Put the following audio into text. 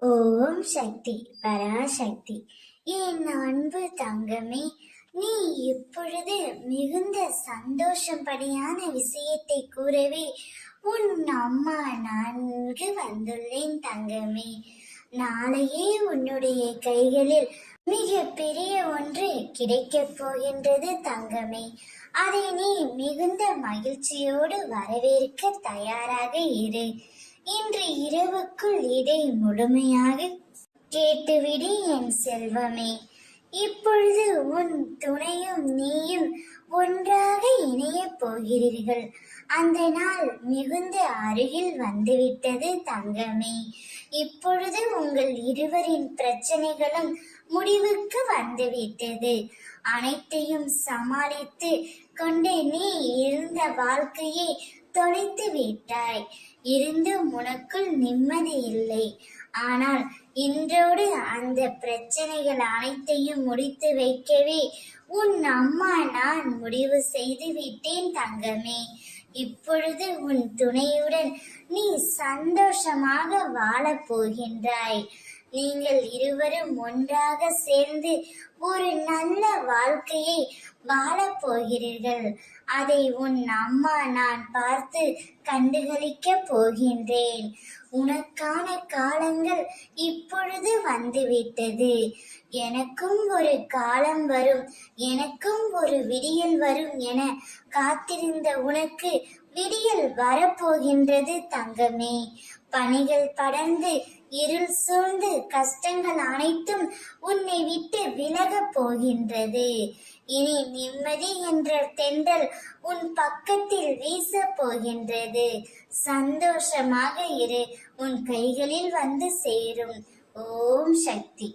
ஓம் சக்தி பராசக்தி. என் அன்பு தங்கமே, நீ இப்பொழுது மிகுந்த சந்தோஷப்படியான விஷயத்தை கூறவே உன் அம்மா நன்கு வந்துள்ளேன் தங்கமே. நாளையே உன்னுடைய கைகளில் மிக பெரிய ஒன்று கிடைக்கப் போகின்றது தங்கமே. அதை நீ மிகுந்த மகிழ்ச்சியோடு வரவேற்க தயாராக இரு. இன்று இரவுக்குள் இதை முழுமையாக கேட்டுவிடு என் செல்வமே. இப்பொழுது உன் துணையும் நீயும் ஒன்றாக இணையப் போகிறீர்கள். அந்த நாள் மிகுந்த அருகில் வந்துவிட்டது தங்கமே. இப்பொழுது உங்கள் இருவரின் பிரச்சனைகளும் முடிவுக்கு வந்துவிட்டது. அனைத்தையும் சமாளித்து கொண்டு நீ இருந்த வாழ்க்கையை தொலைத்து விட்டாய். இருந்தும் உனக்குள் நிம்மதி இல்லை. ஆனால் இன்றோடு அந்த பிரச்சனைகள் அனைத்தையும் முடித்து வைக்கவே உன் அம்மா நான் முடிவு செய்து விட்டேன் தங்கமே. இப்பொழுது உன் துணையுடன் நீ சந்தோஷமாக வாழப் போகின்றாய். நீங்கள் இருவரும் ஒன்றாக சேர்ந்து ஒரு நல்ல வாழ்க்கையை வாழப் போகிறீர்கள். அதை உன் அம்மா நான் பார்த்து கண்டுகளிக்கப் போகின்றேன். உனக்கான காலங்கள் இப்பொழுது வந்துவிட்டது. எனக்கும் ஒரு காலம் வரும், எனக்கும் ஒரு விடியல் வரும் என காத்திருந்த உனக்கு விடியல் வரப்போகின்றது தங்கமே. பனிகள் படர்ந்து இருள் சூழ்ந்து கஷ்டங்கள் அனைத்தும் உன்னை விட்டு விலகப் போகின்றது. இனி நிம்மதி என்ற தென்றல் உன் பக்கத்தில் வீசப் போகின்றது. சந்தோஷமாக இரு, உன் கைகளில் வந்து சேரும். ஓம் சக்தி.